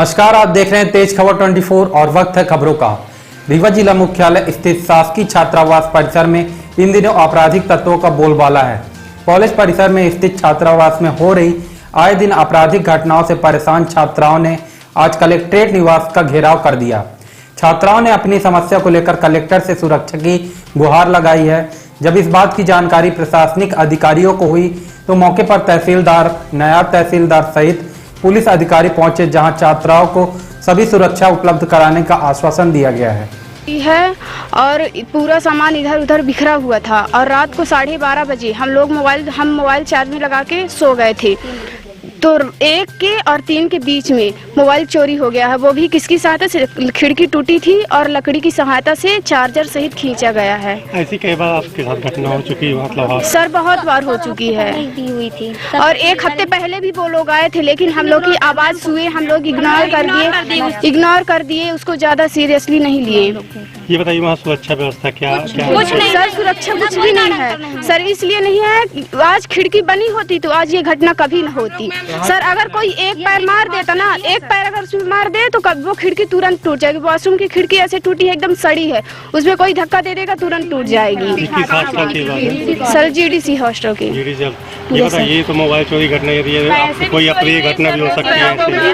नमस्कार, आप देख रहे हैं तेज खबर 24 और वक्त है खबरों का। रीवा जिला मुख्यालय स्थित शासकीय छात्रावास परिसर में इन दिनों आपराधिक तत्वों का बोलबाला है। कॉलेज परिसर में स्थित छात्रावास में हो रही आए दिन आपराधिक घटनाओं से परेशान छात्राओं ने आज कलेक्ट्रेट निवास का घेराव कर दिया। छात्राओं ने अपनी समस्या को लेकर कलेक्टर से सुरक्षा की गुहार लगाई है। जब इस बात की जानकारी प्रशासनिक अधिकारियों को हुई तो मौके पर तहसीलदार, नायब तहसीलदार सहित पुलिस अधिकारी पहुंचे, जहां छात्राओं को सभी सुरक्षा उपलब्ध कराने का आश्वासन दिया गया है और पूरा सामान इधर उधर बिखरा हुआ था। और रात को 12:30 बजे हम मोबाइल चार्ज में लगा के सो गए थे, तो 1 के और 3 के बीच में मोबाइल चोरी हो गया है। वो भी किसकी सहायता से? खिड़की टूटी थी और लकड़ी की सहायता से चार्जर सहित खींचा गया है। ऐसी कई बार आपके साथ घटना हो चुकी है? मतलब सर बहुत बार हो चुकी है हुई थी। और 1 हफ्ते पहले भी वो लोग आए थे, लेकिन हम लोग की आवाज सुने, हम लोग इग्नोर कर दिए, उसको ज्यादा सीरियसली नहीं लिए। ये बताइए वहाँ सुरक्षा व्यवस्था क्या कुछ नहीं सर, सुरक्षा कुछ भी नहीं है सर। इसलिए नहीं है, आज खिड़की बनी होती तो आज ये घटना कभी न होती सर। अगर कोई एक पैर मार देता ना, एक पैर अगर उसमें मार दे तो वो खिड़की तुरंत टूट जाएगी। वॉशरूम की खिड़की ऐसे टूटी है, एकदम सड़ी है, उसमें कोई धक्का दे देगा तुरंत टूट जाएगी सर। GDC हॉस्टल की। ये तो मोबाइल चोरी घटना, यदि कोई अप्रिय घटना भी हो सकती है?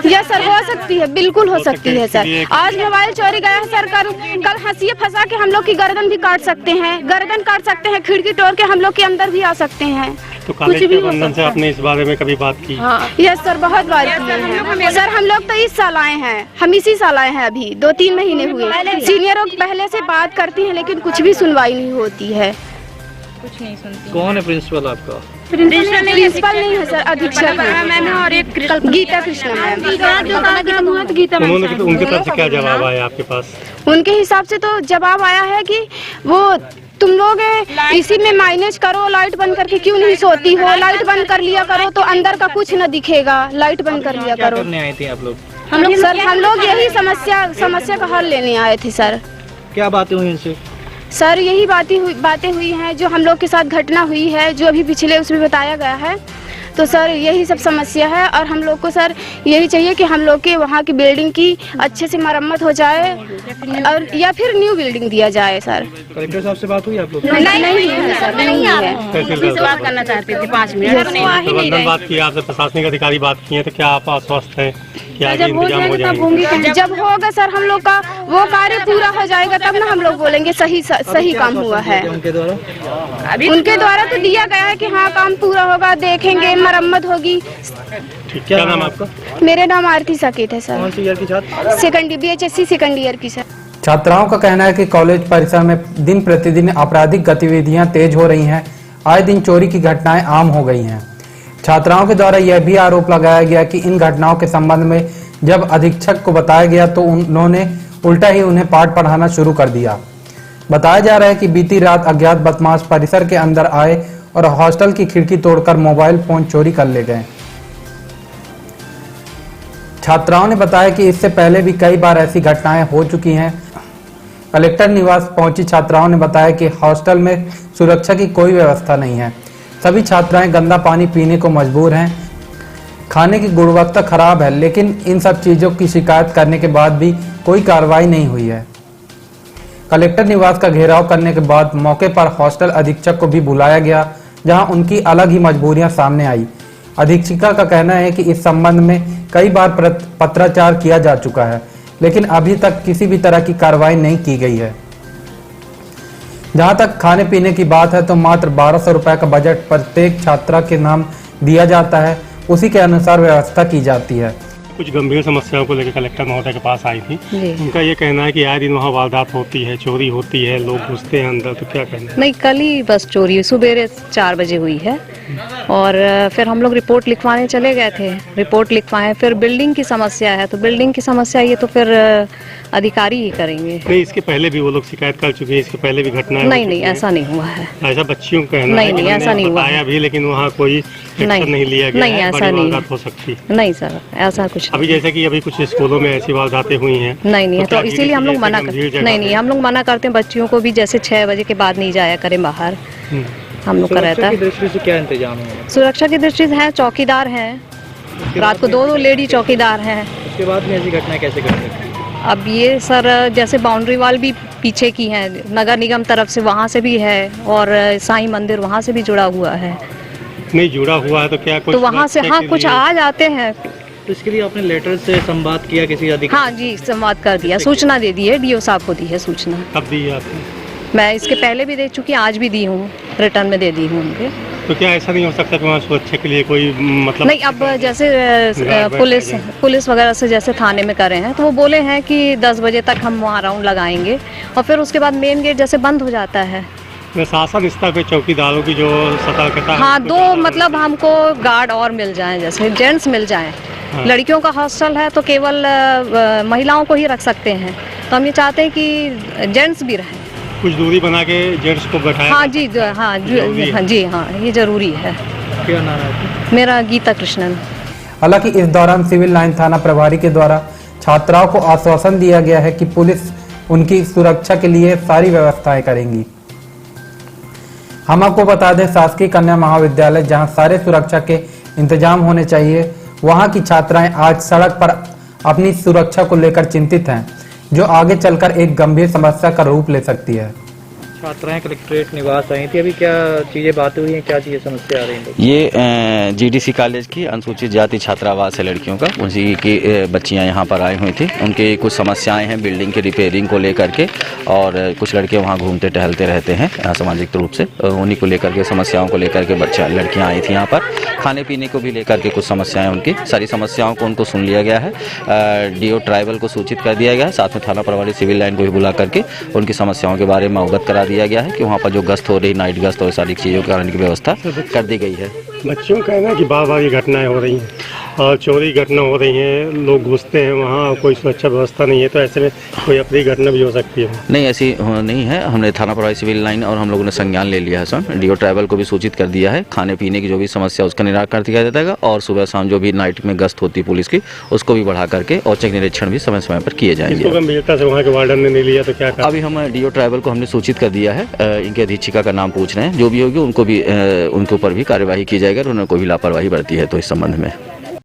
यस सर, हो सकती है, बिल्कुल हो सकती है सर। आज मोबाइल चोरी गया है सर, कल हंसिया फंसा के हम लोग की गर्दन भी काट सकते हैं, खिड़की तोड़ के हम लोग के अंदर भी आ सकते हैं। तो कॉलेज के प्रबंधन से आपने इस बारे में कभी बात की? यस सर, बहुत बार की है सर। हम लोग तो इस साल आए हैं, हम इसी साल आए हैं, अभी 2-3 महीने हुए। सीनियरों पहले से बात करती हैं, लेकिन कुछ भी सुनवाई नहीं होती है, कुछ नहीं सुनती। कौन है प्रिंसिपल आपका? प्रिंसिपल नहीं है सर, अधीक्षक मैम और एक गीता कृष्णा मैम। उनके तरफ से क्या जवाब आया आपके पास? उनके हिसाब से तो जवाब आया है कि वो तुम लोग इसी में मैनेज करो, लाइट बंद करके क्यों नहीं सोती हो, लाइट बंद कर लिया करो तो अंदर का कुछ न दिखेगा, लाइट बंद कर लिया करो। करने आए थे आप लोग? हम लोग यही समस्या का हल लेने आए थे सर। क्या बातें हुई इनसे? सर यही बातें हुई हैं जो हम लोग के साथ घटना हुई है, जो अभी पिछले उसमें बताया गया है। तो सर यही सब समस्या है और हम लोग को सर यही चाहिए कि हम लोग के वहाँ की बिल्डिंग की अच्छे से मरम्मत हो जाए और या फिर न्यू बिल्डिंग दिया जाए सर। कलेक्टर साहब से बात हुई आप लोग? नहीं है सर, नहीं है। बात करना चाहते थे 5 मिनट। बात की आपसे, प्रशासनिक अधिकारी बात किए, तो क्या आप आश्वस्त हैं कि आगे इंतजाम हो जाएगा? जब होगा सर हम लोग का वो कार्य पूरा हो जाएगा तब ना हम लोग बोलेंगे सही काम हुआ है। उनके द्वारा तो दिया गया है कि हाँ काम पूरा होगा, देखेंगे, मरम्मत होगी। क्या नाम आपका? मेरा नाम आरती साकेत है सर। कौन सी ईयर की छात्र? BHSC सेकंड ईयर की सर। छात्राओं का कहना है कि कॉलेज परिसर में दिन प्रतिदिन आपराधिक गतिविधियां तेज हो रही हैं। आए दिन चोरी की घटनाएं आम हो गई हैं। छात्राओं के द्वारा यह भी आरोप लगाया गया कि इन घटनाओं के संबंध में जब अधीक्षक को बताया गया तो उन्होंने उल्टा ही उन्हें पाठ पढ़ाना शुरू कर दिया। बताया जा रहा है कि बीती रात अज्ञात बदमाश परिसर के अंदर आए और हॉस्टल की खिड़की तोड़कर मोबाइल फोन चोरी कर ले गए। छात्राओं ने बताया कि इससे पहले भी कई बार ऐसी घटनाएं हो चुकी हैं। कलेक्टर निवास पहुंची छात्राओं ने बताया कि हॉस्टल में सुरक्षा की कोई व्यवस्था नहीं है। सभी छात्राएं गंदा पानी पीने को मजबूर हैं। खाने की गुणवत्ता खराब है, लेकिन इन सब चीजों की शिकायत करने के बाद भी कोई कार्रवाई नहीं हुई है। कलेक्टर निवास का घेराव करने के बाद मौके पर हॉस्टल अधीक्षक को भी बुलाया गया, जहां उनकी अलग ही मजबूरियां सामने आई। अधीक्षिका का कहना है कि इस संबंध में कई बार पत्राचार किया जा चुका है, लेकिन अभी तक किसी भी तरह की कार्रवाई नहीं की गई है। जहां तक खाने पीने की बात है तो मात्र 1200 रुपए का बजट प्रत्येक छात्रा के नाम दिया जाता है, उसी के अनुसार व्यवस्था की जाती है। कुछ गंभीर समस्याओं को लेकर कलेक्टर महोदय के पास आई थी। उनका ये कहना है कि आए दिन वहाँ वारदात होती है, चोरी होती है, लोग घुसते हैं अंदर, तो क्या कहना है? नहीं, कल ही बस चोरी सुबह 4 बजे हुई है और फिर हम लोग रिपोर्ट लिखवाने चले गए थे। रिपोर्ट लिखवाए, फिर बिल्डिंग की समस्या है, तो बिल्डिंग की समस्या ये तो फिर अधिकारी ही करेंगे। नहीं, इसके पहले भी वो लोग शिकायत कर चुके हैं, इसके पहले भी घटना? नहीं, ऐसा नहीं हुआ है। ऐसा बच्चियों का कहना है? नहीं, ऐसा नहीं हुआ आया भी, लेकिन वहाँ कोई एक्शन नहीं लिया गया। नहीं, ऐसा नहीं हो सकती। नहीं सर, ऐसा कुछ अभी जैसे कि अभी कुछ स्कूलों में ऐसी वारदातें हुई हैं। नहीं, तो इसीलिए हम लोग मना करते। नहीं, हम लोग मना करते हैं बच्चियों को भी, जैसे 6 बजे के बाद नहीं जाया करें बाहर। हम लोग का रहता है। सुरक्षा की दृष्टि से क्या इंतजाम है? सुरक्षा की दृष्टि से है, चौकीदार हैं, रात को 2 लेडी चौकीदार हैं। उसके बाद में ऐसी घटनाएं कैसे घट सकती हैं? अब ये सर जैसे बाउंड्री वाल भी पीछे की है, नगर निगम तरफ से वहाँ से भी है, और साईं मंदिर वहाँ से भी जुड़ा हुआ है, नहीं जुड़ा हुआ है तो क्या कुछ तो वहाँ से सुरक्षा हाँ के कुछ लिए- आ जाते हैं। तो इसके लिए आपने लेटर से संवाद किया किसी अधिकारी? हाँ जी, संवाद कर दिया, सूचना दे दी है, डीओ साहब को दी है सूचना। कब दी है आपने? मैं इसके पहले भी दे चुकी, आज भी दी हूँ, रिटर्न में दे दी हूँ उनके। तो क्या ऐसा नहीं हो सकता कि वहाँ सुरक्षा के लिए कोई मतलब नहीं, अब जैसे गार्ड पुलिस वगैरह से जैसे थाने में करे हैं, तो वो बोले हैं कि 10 बजे तक हम वहाँ राउंड लगाएंगे, और फिर उसके बाद मेन गेट जैसे बंद हो जाता है। शासन स्तर पे चौकीदारों की जो सतर्कता है, हाँ, उसको दो ज़्यादा मतलब हमको गार्ड और मिल जाएं, जैसे जेंट्स मिल जाएं। हाँ। लड़कियों का हॉस्टल है तो केवल महिलाओं को ही रख सकते हैं, तो हम ये चाहते हैं कि जेंट्स भी रहें। कुछ दूरी बना के जेंट्स को बैठाया हाँ जी, हाँ जरूरी है। हाँ जी, हाँ ये जरूरी है। क्या नाम है आपका? मेरा गीता कृष्णन। हालांकि इस दौरान सिविल लाइन थाना प्रभारी के द्वारा छात्राओं को आश्वासन दिया गया है कि पुलिस उनकी सुरक्षा के लिए सारी व्यवस्थाएं करेंगी। हम आपको बता दें, शासकीय कन्या महाविद्यालय जहां सारे सुरक्षा के इंतजाम होने चाहिए, वहां की छात्राएं आज सड़क पर अपनी सुरक्षा को लेकर चिंतित हैं, जो आगे चलकर एक गंभीर समस्या का रूप ले सकती है। छात्राएं कलेक्ट्रेट निवास आई थी, अभी क्या चीजें बातें हुई हैं, क्या चीजें समस्या आ रही हैं? ये जीडीसी कॉलेज की अनुसूचित जाति छात्रावास है लड़कियों का, उसी की बच्चियां यहाँ पर आई हुई थी। उनकी कुछ समस्याएं हैं बिल्डिंग की रिपेयरिंग को लेकर के, और कुछ लड़के वहाँ घूमते टहलते रहते हैं सामाजिक रूप से, उन्हीं को लेकर के समस्याओं को लेकर के लड़कियाँ आई थी यहाँ पर। खाने पीने को भी लेकर के कुछ समस्याएं, उनकी सारी समस्याओं को उनको सुन लिया गया है। डीओ ट्राइबल को सूचित कर दिया गया है, साथ में थाना प्रभारी सिविल लाइन को भी बुला करके उनकी समस्याओं के बारे में अवगत करा दिया गया है कि वहाँ पर जो गश्त हो रही, नाइट गश्त और सारी चीज़ों के कारण की व्यवस्था कर दी गई है। बच्चों का कहना है कि बार बार ये घटनाएं हो रही हैं और चोरी घटना हो रही हैं, लोग घुसते हैं वहाँ, कोई सुरक्षा व्यवस्था नहीं है, तो ऐसे में कोई अप्रिय घटना भी हो सकती है। नहीं, ऐसी नहीं है। हमने थाना प्रभारी सिविल लाइन और हम लोगों ने संज्ञान ले लिया है सर। डीओ ट्राइबल को भी सूचित कर दिया है। खाने पीने की जो भी समस्या उसका निराकरण किया जाएगा, और सुबह शाम जो भी नाइट में गश्त होती है पुलिस की, उसको भी बढ़ा करके औचक निरीक्षण भी समय समय पर किए इसको जाएंगे। गंभीरता से वहाँ के वार्डन ने नहीं लिया तो क्या कहा? अभी हम डीओ ट्राइबल को हमने सूचित कर दिया है, इनके अधीक्षिका का नाम पूछ रहे हैं, जो भी होगी उनको भी उनके ऊपर भी कार्यवाही की जाएगी, और उन्होंने कोई भी लापरवाही बरती है तो इस संबंध में